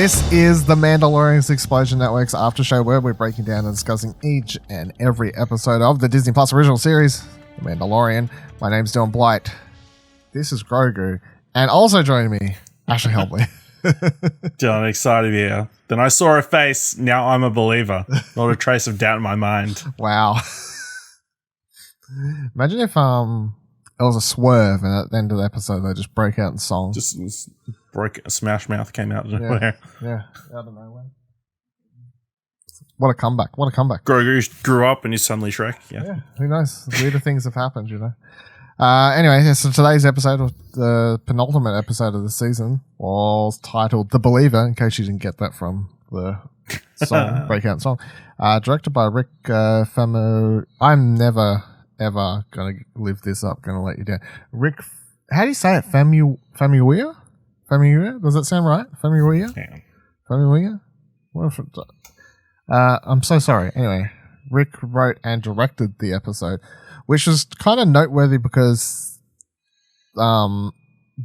This is the Mandalorian's Explosion Network's after show where we're breaking down and discussing each and every episode of the Disney Plus original series, The Mandalorian. My name's Dylan Blight. This is Grogu. And also joining me, Ashley Helpley. Dylan, I'm excited to be here. Then I saw her face. Now I'm a believer. Not a trace of doubt in my mind. Wow. Imagine if it was a swerve and at the end of the episode they just break out in song. Just broke a Smash Mouth came out of nowhere. Yeah, out of nowhere. What a comeback. What a comeback. Grogu grew up and he's suddenly Shrek. Yeah. Who knows? Weirder things have happened, you know. Anyway, so today's episode, the penultimate episode of the season, was titled The Believer, in case you didn't get that from the song, breakout song. Directed by Rick Famuyiwa. I'm never, ever going to live this up, going to let you down. Rick, how do you say it? Famuyiwa? Famuyiwa? Does that sound right? Famuyiwa? Yeah. Famuyiwa? What if I'm so sorry. Anyway, Rick wrote and directed the episode, which was kind of noteworthy because Jon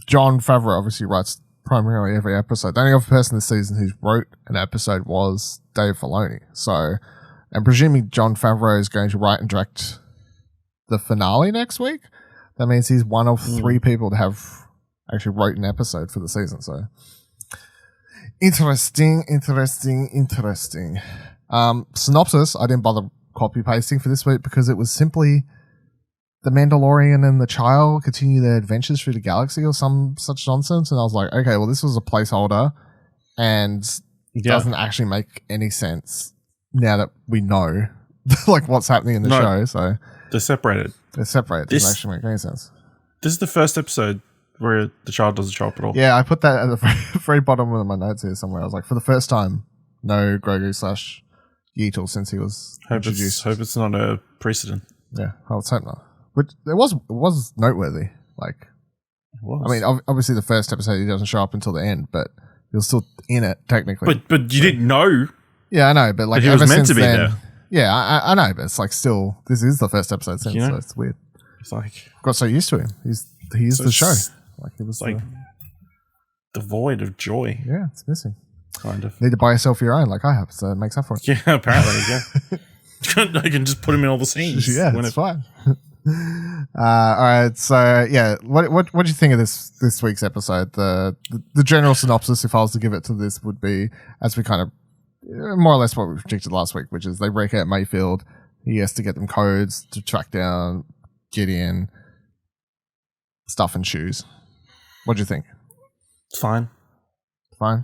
Favreau obviously writes primarily every episode. The only other person this season who wrote an episode was Dave Filoni. So, and presuming Jon Favreau is going to write and direct the finale next week, that means he's one of three people to have actually wrote an episode for the season. So, interesting. Synopsis, I didn't bother copy-pasting for this week because it was simply the Mandalorian and the child continue their adventures through the galaxy or some such nonsense. And I was like, okay, well, this was a placeholder and doesn't actually make any sense now that we know like what's happening in the show. So they're separated. Doesn't actually make any sense. This is the first episode where the child doesn't show up at all. Yeah, I put that at the very bottom of my notes here somewhere. I was like, for the first time, no Grogu / Yeetle since he was introduced. Hope it's not a precedent. Yeah, let's hope not. But it was noteworthy. Like, it was. I mean, obviously the first episode he doesn't show up until the end, but he was still in it technically. But you didn't know. Yeah, I know. But like, he was meant to be there. Yeah, I know. But it's like still, this is the first episode since, so it's weird. It's like got so used to him. He is the show. Like it was like devoid of joy. Yeah, it's missing. Kind of. Need to buy yourself your own, like I have, so it makes up for it. Yeah, apparently. Yeah. I can just put him in all the scenes. Yeah, it's fine. All right, so yeah, what do you think of this week's episode? The general synopsis, if I was to give it to this, would be as we kind of more or less what we predicted last week, which is they break out Mayfield. He has to get them codes to track down Gideon, stuff and shoes. What do you think? It's fine. Fine.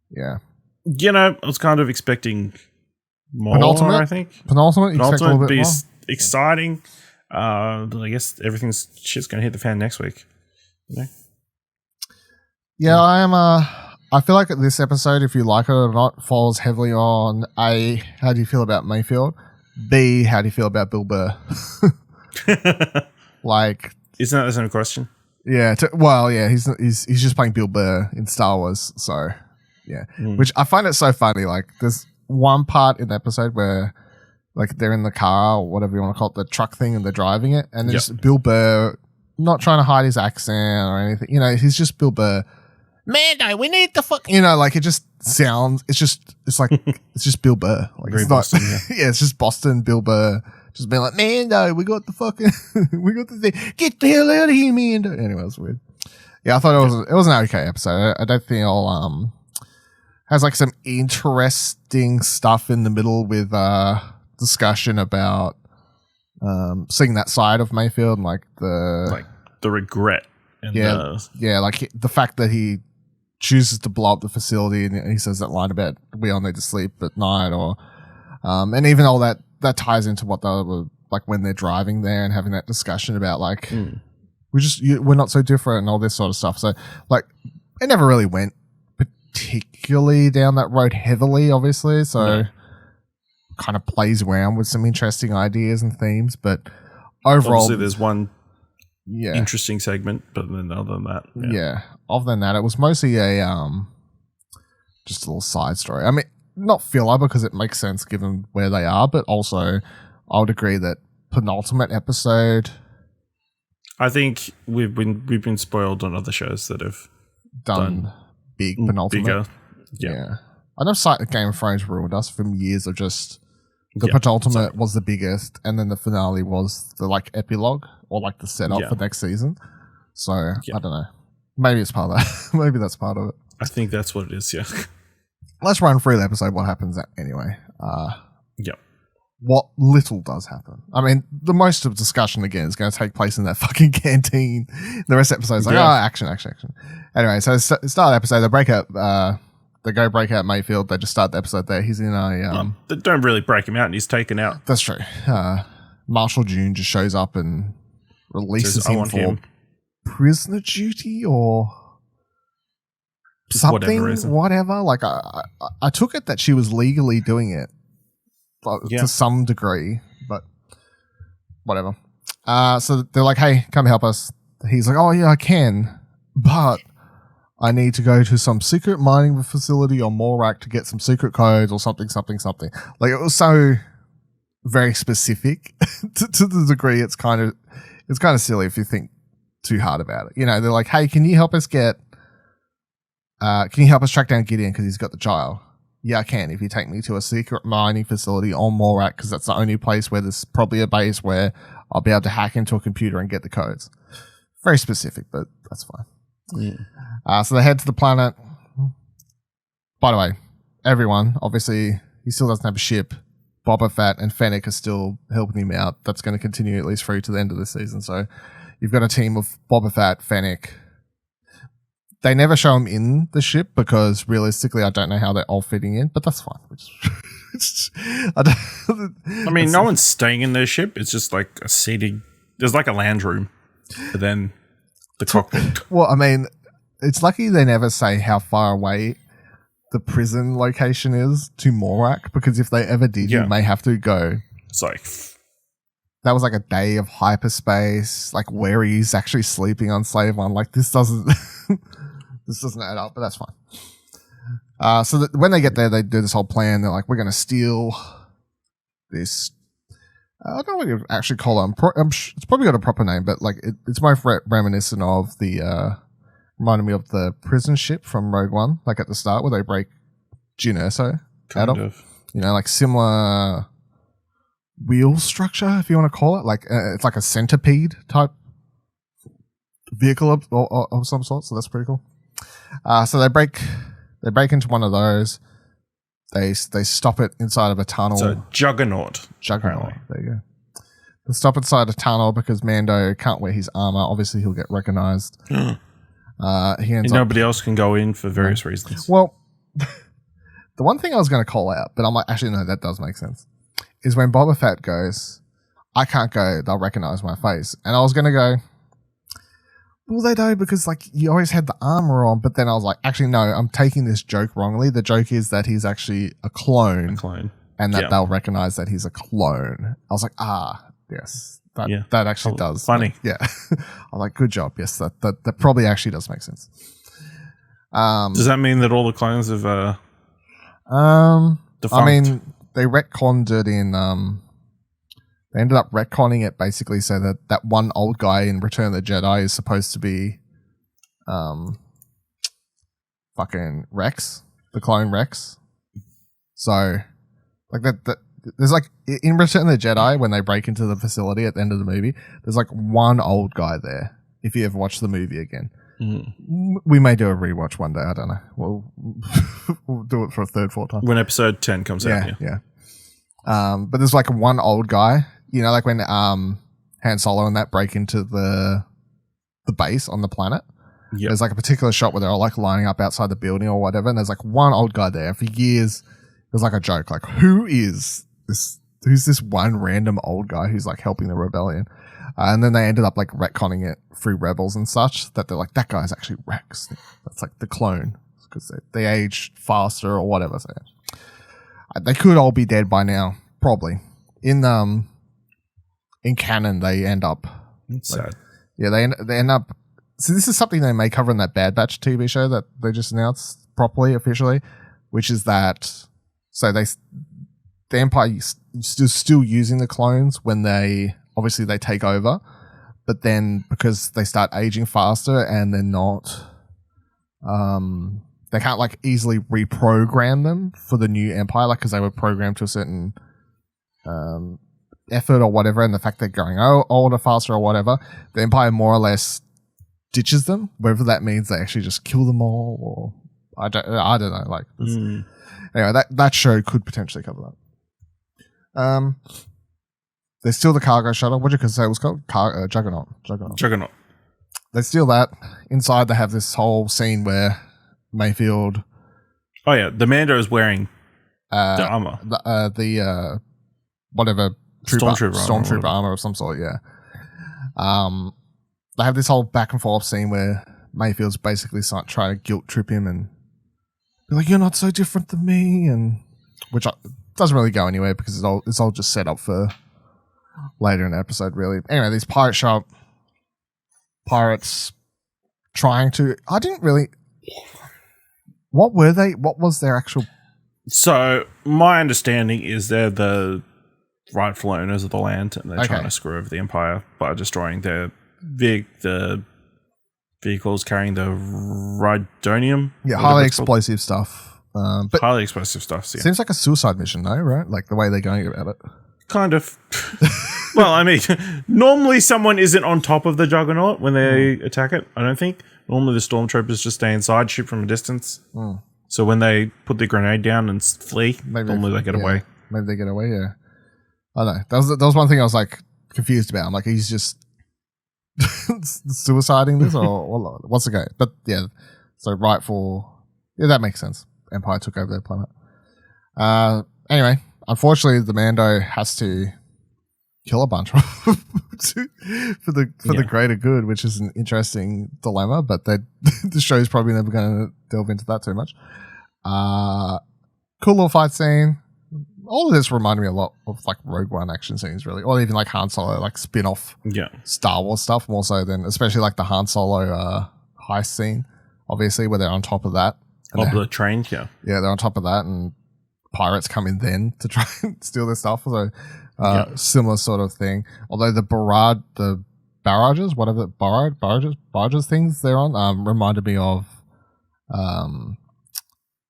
Yeah. You know, I was kind of expecting more. Penultimate? I think Penultimate. You expect a little bit more? Exciting. I guess shit's going to hit the fan next week. You know? Yeah, I am. I feel like this episode, if you like it or not, falls heavily on A, how do you feel about Mayfield? B, how do you feel about Bill Burr? Like, isn't that the same question? Yeah. He's just playing Bill Burr in Star Wars, so yeah. Which I find it so funny. Like, there's one part in the episode where, like, they're in the car or whatever you want to call it, the truck thing, and they're driving it, and there's Bill Burr not trying to hide his accent or anything. You know, he's just Bill Burr. Mando, we need the fuck. You know, like it just sounds. It's like it's just Bill Burr. Like very it's not. Boston, Yeah, it's just Boston Bill Burr. Just being like, Mando, we got the thing. Get the hell out of here, Mando. Anyway, it was weird. Yeah, I thought it was an okay episode. I don't think it'll has like some interesting stuff in the middle with discussion about seeing that side of Mayfield and like the regret. And like the fact that he chooses to blow up the facility and he says that line about we all need to sleep at night, or and even all that ties into what they were like when they're driving there and having that discussion about like we're not so different and all this sort of stuff. So like it never really went particularly down that road heavily, obviously. So kind of plays around with some interesting ideas and themes, but overall, obviously there's one interesting segment, but then other than that, other than that, it was mostly a just a little side story. I mean, not filler because it makes sense given where they are, but also I would agree that penultimate episode. I think we've been spoiled on other shows that have done big penultimate. Bigger. Yeah. I know Game of Thrones ruled us from years of just the penultimate was the biggest, and then the finale was the like epilogue or like the setup for next season. So I don't know. Maybe it's part of that. Maybe that's part of it. I think that's what it is. Yeah. Let's run through the episode. What happens anyway? Yep. What little does happen. I mean, the most of the discussion again is going to take place in that fucking canteen. The rest of the episode is like, action. Anyway, so start the episode. They break up. They go break out Mayfield. They just start the episode there. He's in a. They don't really break him out, and he's taken out. That's true. Marshall June just shows up and releases him for prisoner duty or something. Whatever. Like I took it that she was legally doing it. To some degree, but whatever. So they're like, hey, come help us. He's like, oh, yeah, I can, but I need to go to some secret mining facility on Morak to get some secret codes or something. Like, it was so very specific to the degree it's kind of silly if you think too hard about it. You know, they're like, hey, can you help us track down Gideon because he's got the child? Yeah, I can if you take me to a secret mining facility on Morak because that's the only place where there's probably a base where I'll be able to hack into a computer and get the codes. Very specific, but that's fine. Yeah. So they head to the planet. By the way, everyone, obviously, he still doesn't have a ship. Boba Fett and Fennec are still helping him out. That's going to continue at least through to the end of the season. So you've got a team of Boba Fett, Fennec. They never show them in the ship because realistically, I don't know how they're all fitting in, but that's fine. I mean, no one's staying in their ship. It's just like a seating. There's like a lounge room, but then the cockpit. Well, I mean, it's lucky they never say how far away the prison location is to Morak because if they ever did, you may have to go. It's like that was like a day of hyperspace, like where he's actually sleeping on Slave One. Like this doesn't. This doesn't add up, but that's fine. So when they get there, they do this whole plan. They're like, we're going to steal this. I don't know what you actually call it. It's probably got a proper name, but like it's more reminiscent of the, reminded me of the prison ship from Rogue One, like at the start where they break Gina out of. You know, like similar wheel structure, if you want to call it. Like it's like a centipede type vehicle of some sort, so that's pretty cool. So they break into one of those. They stop it inside of a tunnel. So Juggernaut. Apparently. There you go. They stop inside a tunnel because Mando can't wear his armor. Obviously, he'll get recognized. Nobody else can go in for various reasons. Well, the one thing I was going to call out, but I'm like, actually, no, that does make sense, is when Boba Fett goes, I can't go, they'll recognize my face. And I was going to go, well, they do because like you always had the armor on, but then I was like, actually, no, I'm taking this joke wrongly. The joke is that he's actually a clone. And that they'll recognize that he's a clone. I was like, yes, that actually does. Funny. Yeah. I'm like, good job. Yes, that probably actually does make sense. Does that mean that all the clones have defunct? I mean, they retconned it in they ended up retconning it basically so that one old guy in Return of the Jedi is supposed to be fucking Rex, the clone Rex. So like that there's like in Return of the Jedi when they break into the facility at the end of the movie, there's like one old guy there. If you ever watch the movie again. We may do a rewatch one day, I don't know. We'll do it for a third, fourth time. When episode 10 comes out. Yeah. But there's like one old guy. You know, like when Han Solo and that break into the base on the planet. Yep. There's like a particular shot where they're all like lining up outside the building or whatever, and there's like one old guy there. For years, there's like a joke, like who's this one random old guy who's like helping the rebellion? And then they ended up like retconning it through Rebels and such that they're like, that guy's actually Rex. That's like the clone because they age faster or whatever. So they could all be dead by now, probably. In canon, they end up. It's sad. Yeah, they end up. So this is something they may cover in that Bad Batch TV show that they just announced properly, officially, which is that the Empire is still using the clones when they take over, but then because they start aging faster and they're not they can't like easily reprogram them for the new empire, like because they were programmed to a certain effort or whatever, and the fact they're going older, faster, or whatever, the empire more or less ditches them, whether that means they actually just kill them all, or I don't know. Like anyway, that show could potentially cover that. They steal the cargo shuttle. What did you say it was called? Juggernaut. They steal that. Inside, they have this whole scene where Mayfield. Oh yeah, the Mando is wearing the armor. The whatever stormtrooper armor of some sort. Yeah. They have this whole back and forth scene where Mayfield's basically trying to guilt trip him and be like, "You're not so different than me," and which doesn't really go anywhere because it's all just set up for later in the episode, really. Anyway, these pirates trying to. I didn't really. What were they? What was their actual? So my understanding is they're the rightful owners of the land, and they're trying to screw over the Empire by destroying the vehicles carrying the Rhydonium. Yeah, highly explosive stuff. But highly explosive stuff. Yeah. Seems like a suicide mission, though, right? Like the way they're going about it. Kind of. Well, I mean, normally someone isn't on top of the Juggernaut when they attack it, I don't think. Normally the stormtroopers just stay inside, shoot from a distance. So when they put the grenade down and flee, normally they get away. Maybe they get away, yeah. I don't know. That was one thing I was like confused about. I'm like, he's just suiciding this or what's the go? But yeah, so that makes sense. Empire took over their planet. Anyway, unfortunately, the Mando has to kill a bunch of for the greater good, which is an interesting dilemma. But the show's probably never going to delve into that too much. Cool little fight scene. All of this reminded me a lot of like Rogue One action scenes, really, or even like Han Solo, like spin-off Star Wars stuff, more so than especially like the Han Solo heist scene, obviously, where they're on top of that. The train, yeah, they're on top of that, and pirates come in then to try and steal their stuff. So similar sort of thing. Although the barrages, whatever barrages things they're on, reminded me of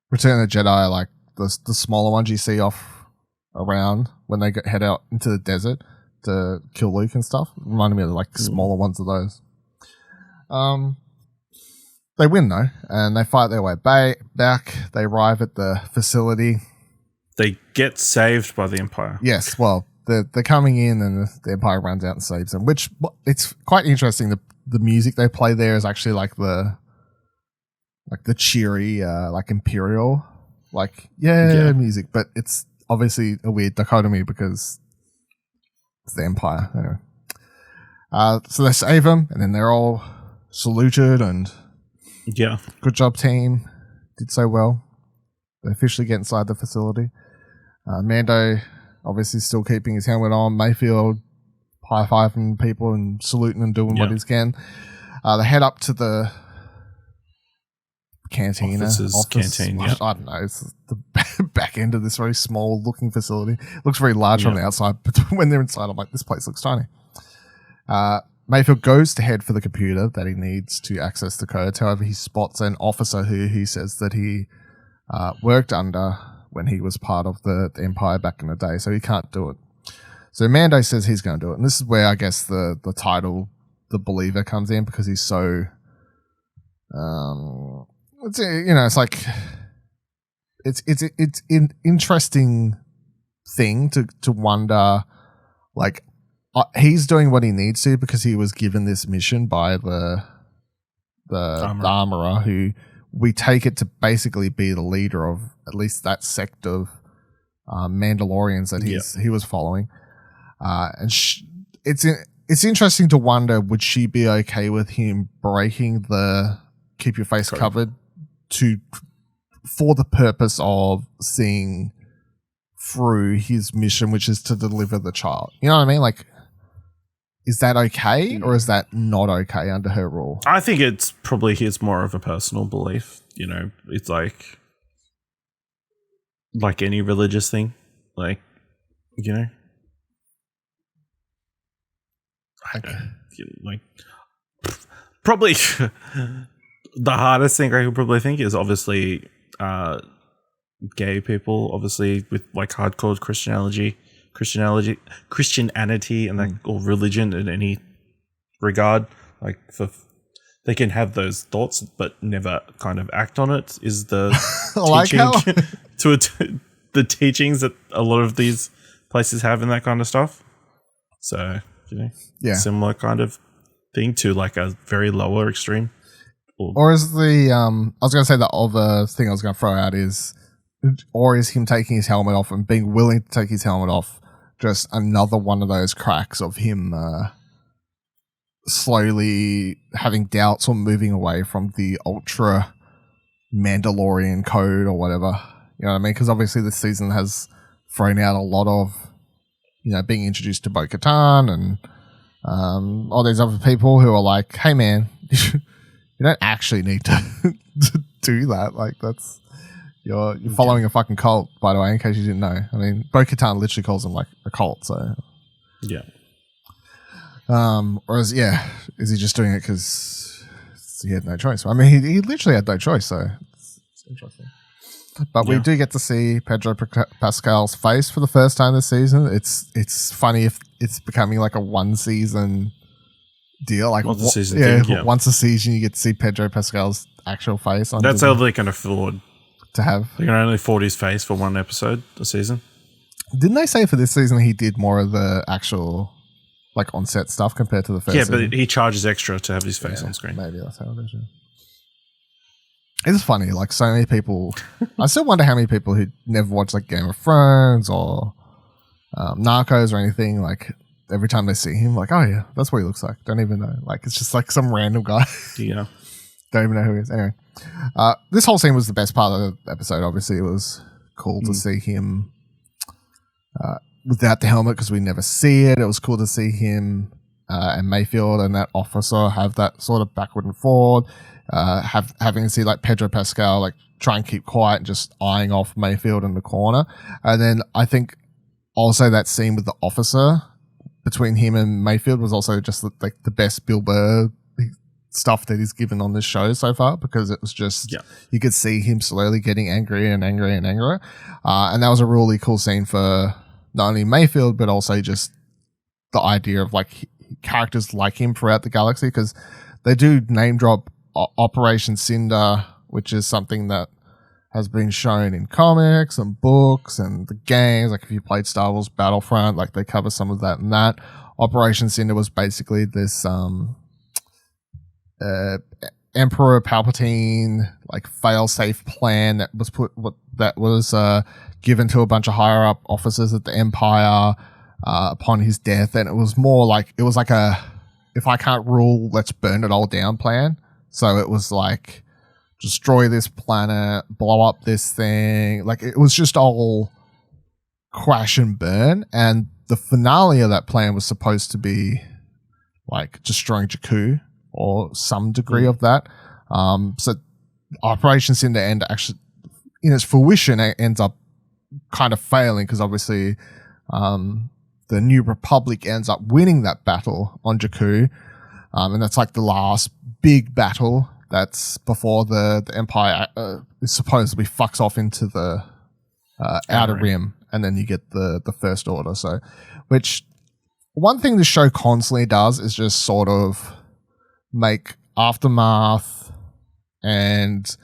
Return of the Jedi, like the smaller ones you see off around when they head out into the desert to kill Luke and stuff. Reminded me of like smaller ones of those. They win though, and they fight their way back. They arrive at the facility. They get saved by the Empire. Yes, well, they're coming in, and the Empire runs out and saves them. Which it's quite interesting. The music they play there is actually like the cheery, like Imperial, music, but it's obviously a weird dichotomy because it's the Empire. Anyway. So they save them, and then they're all saluted and good job, team. Did so well. They officially get inside the facility. Mando obviously still keeping his helmet on. Mayfield high-fiving people and saluting and doing what he can. They head up to the cantina. Canteen, I don't know. It's the back end of this very small-looking facility. It looks very large from the outside, but when they're inside, I'm like, this place looks tiny. Mayfield goes to head for the computer that he needs to access the codes. However, he spots an officer who he says that he worked under when he was part of the Empire back in the day, so he can't do it. So Mando says he's going to do it, and this is where I guess the title, The Believer, comes in, because he's so, it's like it's an interesting thing to wonder, like he's doing what he needs to because he was given this mission by the armorer, who we take it to basically be the leader of at least that sect of Mandalorians that he was following. And it's interesting to wonder, would she be okay with him breaking the keep your face covered for the purpose of seeing through his mission, which is to deliver the child? You know what I mean? Like, is that okay, or is that not okay under her rule? I think it's more of a personal belief. You know, it's like any religious thing, like, you know, probably the hardest thing I could probably think is obviously gay people, obviously with like hardcore Christianity, and like or religion in any regard. Like they can have those thoughts but never kind of act on it. Is the teaching the teachings that a lot of these places have in that kind of stuff. So similar kind of thing to like a very lower extreme. Or is the I was going to say the other thing I was going to throw out is, or is him taking his helmet off and being willing to take his helmet off just another one of those cracks of him slowly having doubts or moving away from the ultra Mandalorian code or whatever? You know what I mean? Because obviously this season has thrown out a lot of, being introduced to Bo-Katan and all these other people who are like, hey man, you don't actually need to do that. Like that's you're following a fucking cult, by the way, in case you didn't know. I mean, Bo-Katan literally calls them like a cult, so yeah. Or is he just doing it because he had no choice? I mean, he literally had no choice, so it's interesting. But we do get to see Pedro Pascal's face for the first time this season. It's funny if it's becoming like a one season deal. Like once a season you get to see Pedro Pascal's actual face. That's how they can afford to have. They can only afford his face for one episode a season. Didn't they say for this season he did more of the actual like on-set stuff compared to the first season? Yeah, but he charges extra to have his face on screen. Maybe that's how it is. It's funny, like so many people. I still wonder how many people who never watched like Game of Thrones or Narcos or anything, like every time they see him, like, oh yeah, that's what he looks like. Don't even know. Like it's just like some random guy. Yeah. Don't even know who he is. Anyway, this whole scene was the best part of the episode. Obviously, it was cool to see him without the helmet because we never see it. It was cool to see him and Mayfield and that officer have that sort of backward and forward. Having to see like Pedro Pascal like try and keep quiet and just eyeing off Mayfield in the corner, and then I think also that scene with the officer between him and Mayfield was also just like the best Bill Burr stuff that he's given on this show so far, because it was just you could see him slowly getting angrier and angrier and angrier, and that was a really cool scene for not only Mayfield but also just the idea of like characters like him throughout the galaxy, because they do name drop Operation Cinder, which is something that has been shown in comics and books and the games. Like if you played Star Wars Battlefront, like they cover some of that in that. Operation Cinder was basically this Emperor Palpatine like fail-safe plan that was given to a bunch of higher up officers at the Empire upon his death, and it was more like it was like a if I can't rule, let's burn it all down plan. So it was like, destroy this planet, blow up this thing. Like, it was just all crash and burn. And the finale of that plan was supposed to be, like, destroying Jakku or some degree of that. So Operation Cinder End actually, in its fruition, ends up kind of failing because obviously the New Republic ends up winning that battle on Jakku. And that's like the last big battle that's before the Empire supposedly fucks off into the Outer Rim, and then you get the First Order. So, which one thing the show constantly does is just sort of make Aftermath and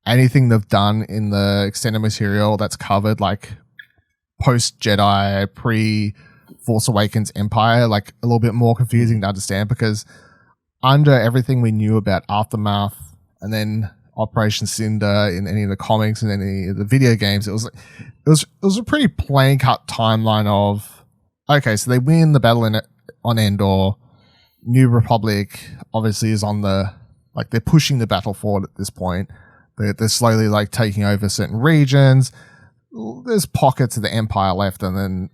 anything they've done in the extended material that's covered, like post-Jedi, pre-Force Awakens Empire, like a little bit more confusing to understand, because under everything we knew about Aftermath and then Operation Cinder in any of the comics and any of the video games, it was a pretty plain cut timeline of, okay, so they win the battle on Endor. New Republic obviously is on they're pushing the battle forward at this point. They're slowly like taking over certain regions. There's pockets of the Empire left, and then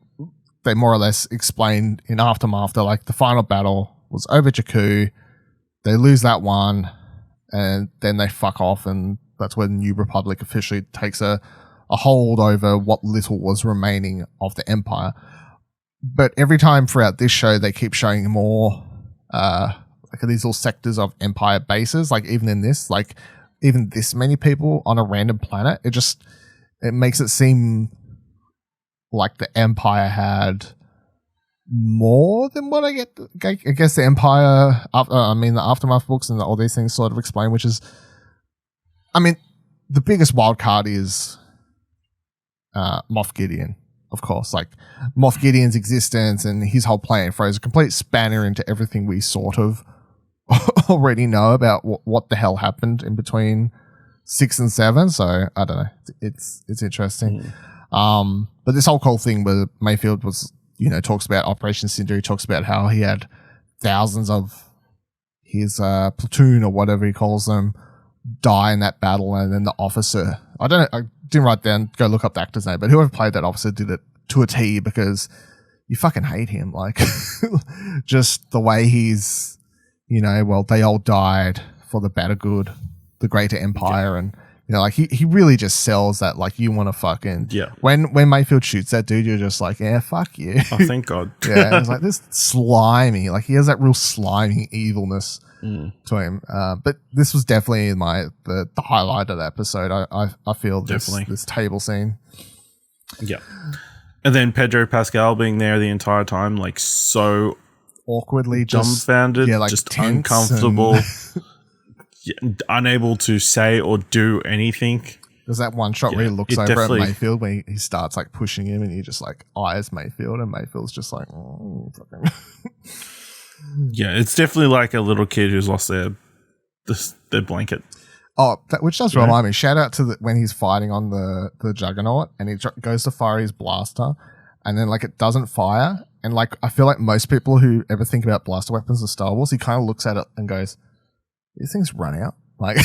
they more or less explained in Aftermath that like the final battle was over Jakku. They lose that one, and then they fuck off, and that's when New Republic officially takes a hold over what little was remaining of the Empire. But every time throughout this show, they keep showing more like these little sectors of Empire bases. Like even in this, like even this many people on a random planet, it makes it seem like the Empire had more than what I guess the Empire, the Aftermath books and all these things sort of explain, which is, I mean, the biggest wild card is Moff Gideon, of course. Like, Moff Gideon's existence and his whole plan throws a complete spanner into everything we sort of already know about what the hell happened in between 6 and 7. So, I don't know. It's interesting. But this whole thing where Mayfield was, talks about Operation Cinder. He talks about how he had thousands of his platoon or whatever he calls them die in that battle, and then the officer, I didn't write down, go look up the actor's name, but whoever played that officer did it to a T, because you fucking hate him. Like, just the way he's, they all died for the better good, the greater empire, and like he really just sells that. Like, you want to fucking When Mayfield shoots that dude, you're just like, yeah, fuck you. Oh, thank God. Yeah, it's like this slimy. Like, he has that real slimy evilness to him. But this was definitely the highlight of the episode. I feel this table scene. Yeah, and then Pedro Pascal being there the entire time, like so awkwardly, dumbfounded, like just uncomfortable. Unable to say or do anything. There's that one shot where he looks over at Mayfield when he starts like pushing him, and he just like eyes Mayfield, and Mayfield's just like, oh, fucking. Yeah, it's definitely like a little kid who's lost their blanket. Oh, which does remind me. Shout out to when he's fighting on the Juggernaut, and he goes to fire his blaster, and then like it doesn't fire, and like I feel like most people who ever think about blaster weapons in Star Wars, he kind of looks at it and goes, these things run out, like,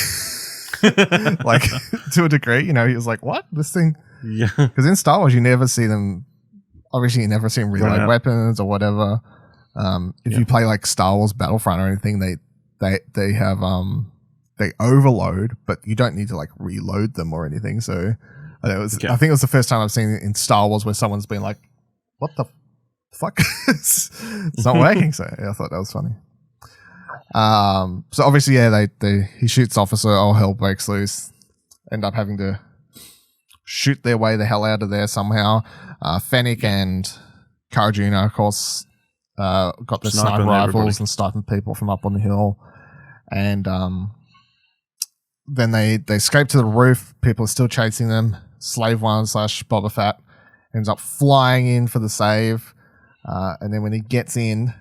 like to a degree, he was like, what, this thing? Yeah. Because in Star Wars, you never see them, obviously you never see them reload weapons or whatever. If you play like Star Wars Battlefront or anything, they have, they overload, but you don't need to like reload them or anything. So I think it was the first time I've seen it in Star Wars where someone's been like, what the fuck? It's not working. So I thought that was funny. So obviously, he shoots officer, all hell breaks loose, end up having to shoot their way the hell out of there somehow. Fennec and Cara Jr., of course, got their sniper rifles and sniping people from up on the hill. And then they escape to the roof. People are still chasing them. Slave One / Boba Fett ends up flying in for the save. And then when he gets in,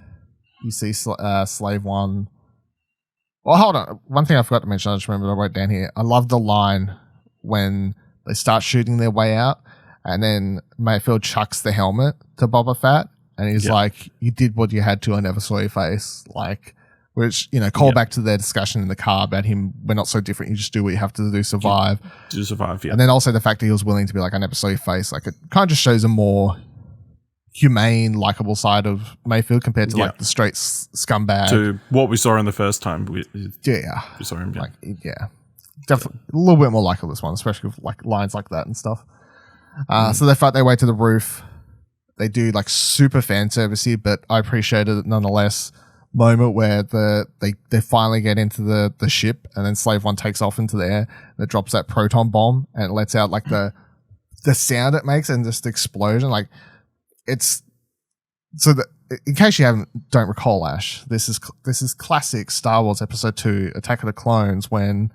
you see Slave One. Well, hold on. One thing I forgot to mention, I just remembered I wrote down here. I love the line when they start shooting their way out, and then Mayfield chucks the helmet to Boba Fett, and he's like, you did what you had to, I never saw your face. Like, which, call back to their discussion in the car about him, we're not so different, you just do what you have to do to survive. To survive, yeah. And then also the fact that he was willing to be like, I never saw your face. Like, it kind of just shows a more humane, likable side of Mayfield compared to like the straight scumbag. To what we saw in the first time. We saw him. Like, definitely a little bit more likable this one, especially with like lines like that and stuff. So they fight their way to the roof. They do like super fan service here, but I appreciated it nonetheless. Moment where they finally get into the ship, and then Slave One takes off into the air and it drops that proton bomb, and it lets out like the sound it makes and just the explosion. Like, it's so that in case you don't recall, Ash, this is classic Star Wars Episode 2, Attack of the Clones, when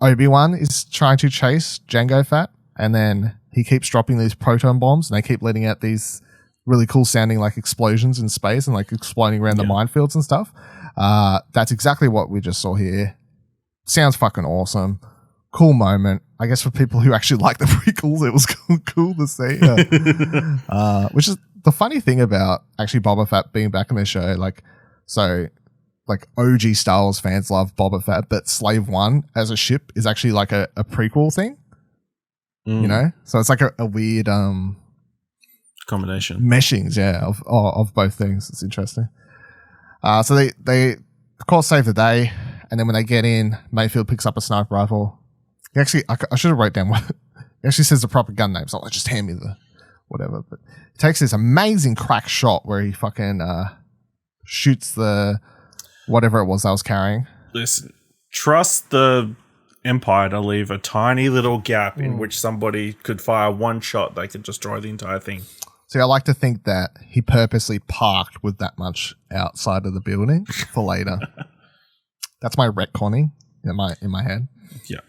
Obi-Wan is trying to chase Jango Fett, and then he keeps dropping these proton bombs, and they keep letting out these really cool sounding like explosions in space and like exploding around the minefields and stuff. That's exactly what we just saw here. Sounds fucking awesome. Cool moment. I guess for people who actually like the prequels, it was cool to see. Which is the funny thing about actually Boba Fett being back in the show. Like, so like OG Star Wars fans love Boba Fett, but Slave One as a ship is actually like a prequel thing. So it's like a weird combination meshings, of both things. It's interesting. So they of course save the day, and then when they get in, Mayfield picks up a sniper rifle. He actually, I should have wrote down what he actually says the proper gun name, so like, just hand me the whatever. But he takes this amazing crack shot where he fucking shoots the whatever it was I was carrying. Listen, trust the Empire to leave a tiny little gap in which somebody could fire one shot. They could destroy the entire thing. See, I like to think that he purposely parked with that much outside of the building for later. That's my retconning in my head. Yeah.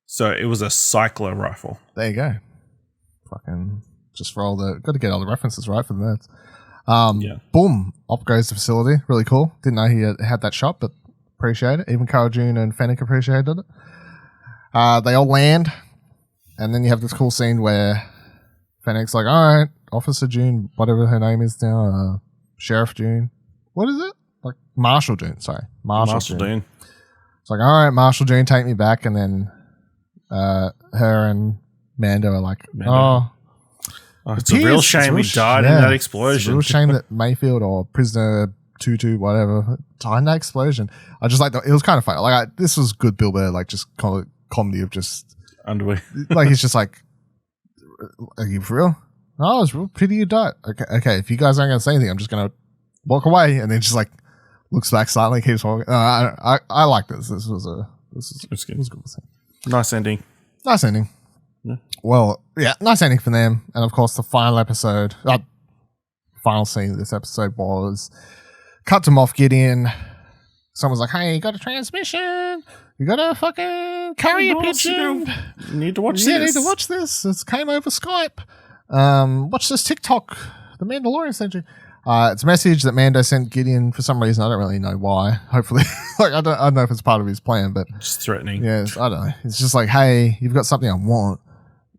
So it was a cycler rifle. There you go. Fucking just for got to get all the references right for the nerds. Boom. Up goes the facility. Really cool. Didn't know he had that shot, but appreciate it. Even Cara Dune and Fennec appreciated it. They all land, and then you have this cool scene where Fennec's like, all right, Officer June, whatever her name is now, Sheriff June. What is it? Like Marshal June, sorry. Marshal June. It's like, all right, Marshal June, take me back. And then her and Mando are like, it's a real shame he died in that explosion. It's a real shame that Mayfield or Prisoner 22, whatever, died in that explosion. I just like it was kind of funny. Like this was good Bill Burr, like just comedy of just underwear. Like he's just like, are you for real? No, it's real pity you died. Okay. If you guys aren't gonna say anything, I'm just gonna walk away. And then just like looks back silently, keeps walking. I like this. This was good. It was good. Nice ending. Nice ending. Yeah. Well, yeah, nice ending for them. And of course, the final episode, final scene of this episode was cut to Moff Gideon. Someone's like, "Hey, you got a transmission? You got a fucking carrier pigeon? You need to watch this. Yeah, need to watch this. It came over Skype. Watch this TikTok. The Mandalorian sent you." It's a message that Mando sent Gideon for some reason. I don't really know why. Hopefully, like I don't know if it's part of his plan, but just threatening. Yeah, I don't know. It's just like, hey, you've got something I want.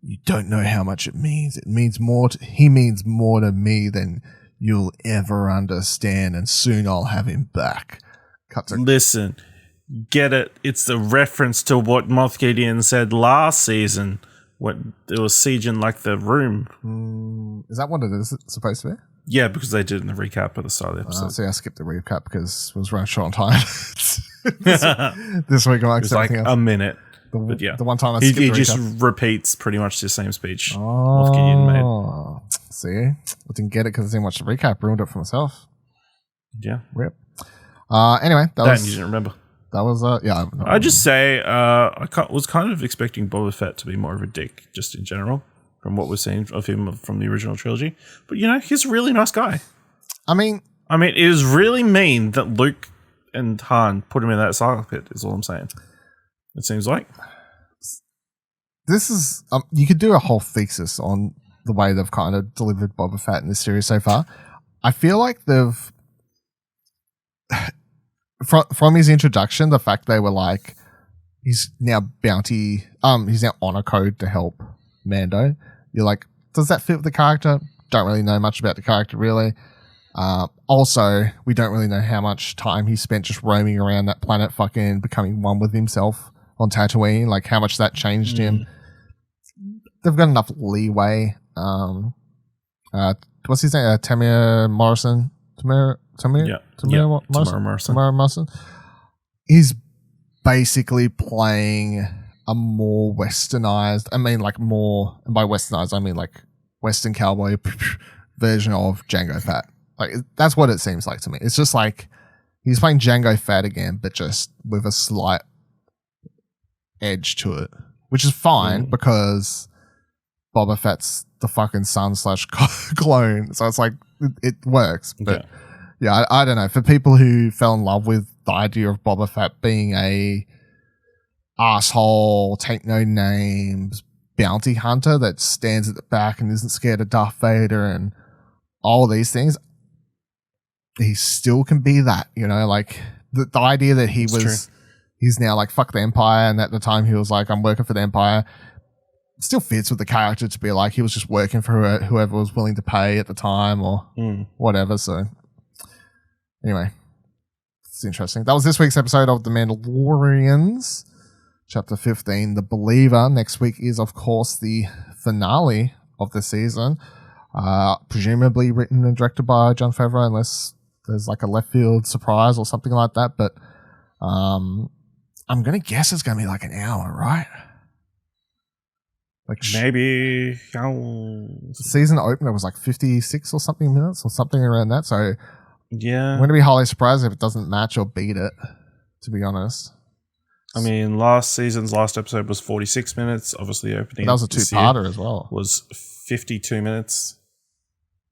You don't know how much it means. It means more. He means more to me than you'll ever understand, and soon I'll have him back. Listen, get it. It's a reference to what Moff Gideon said last season when it was sieging like the room. Is that what it is supposed to be? Yeah, because they did it in the recap at the start of the episode. See, I skipped the recap because it was running short on time. this week, I was like a minute. But yeah, the one time I skipped he the just recap. repeats pretty much the same speech Moff Gideon made. See, I didn't get it because I didn't watch the recap. Ruined it for myself. Yeah. Rip. Anyway, that you didn't remember. That was yeah. I just say I was kind of expecting Boba Fett to be more of a dick, just in general, from what we're seeing of him from the original trilogy. But you know, he's a really nice guy. I mean, it is really mean that Luke and Han put him in that saga pit. Is all I'm saying. It seems like this is you could do a whole thesis on the way they've kind of delivered Boba Fett in this series so far. I feel like they've. From his introduction, the fact they were like, he's now bounty, he's now honor code to help Mando. You're like, does that fit with the character? Don't really know much about the character, really. Also, we don't really know how much time he spent just roaming around that planet, fucking becoming one with himself on Tatooine. Like, how much that changed him. They've got enough leeway. What's his name? Temuera Morrison. Temuera Morrison. He's basically playing a more westernized, and by westernized, I mean like Western cowboy version of Jango Fett. Like, that's what it seems like to me. It's just like he's playing Jango Fett again, but just with a slight edge to it, which is fine because Boba Fett's the fucking son / clone. So it's like, it works, but yeah, I don't know. For people who fell in love with the idea of Boba Fett being a asshole, take no names, bounty hunter that stands at the back and isn't scared of Darth Vader and all of these things, he still can be that, you know, like the idea that he's now like, fuck the Empire, and at the time he was like, I'm working for the Empire, still fits with the character to be like, he was just working for whoever was willing to pay at the time or whatever, so... Anyway, it's interesting. That was this week's episode of The Mandalorians, Chapter 15, The Believer. Next week is, of course, the finale of the season, presumably written and directed by Jon Favreau, unless there's like a left field surprise or something like that. But I'm going to guess it's going to be like an hour, right? Like maybe. The season opener was like 56 or something minutes or something around that. So Yeah. I'm going to be highly surprised if it doesn't match or beat it, to be honest. I mean, last season's last episode was 46 minutes. Obviously, opening. But that was a two-parter as well. Was 52 minutes.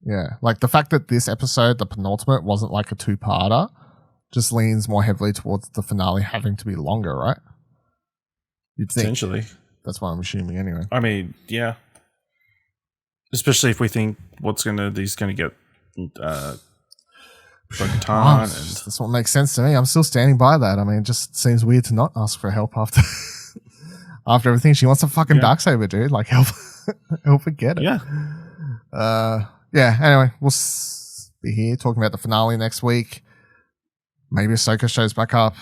Yeah. Like, the fact that this episode, the penultimate, wasn't like a two-parter just leans more heavily towards the finale having to be longer, right? You'd think. Potentially. That's what I'm assuming anyway. I mean, yeah. Especially if we think he's going to get Bo-Katan. That's what makes sense to me. I'm still standing by that. I mean, it just seems weird to not ask for help after after everything. She wants a fucking Darksaber, dude. Like, help her get it. Yeah. Anyway, we'll be here talking about the finale next week. Maybe Ahsoka shows back up.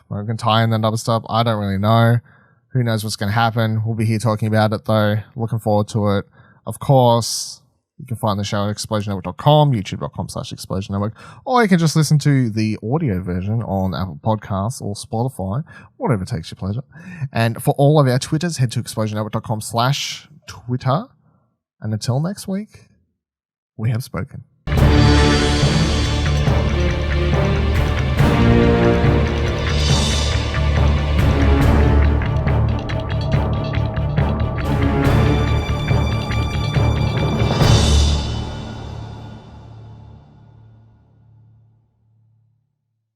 We can tie in that other stuff. I don't really know. Who knows what's going to happen? We'll be here talking about it, though. Looking forward to it. Of course, you can find the show at explosionnetwork.com, youtube.com/explosionnetwork, or you can just listen to the audio version on Apple Podcasts or Spotify, whatever takes your pleasure. And for all of our Twitters, head to explosionnetwork.com/Twitter. And until next week, we have spoken.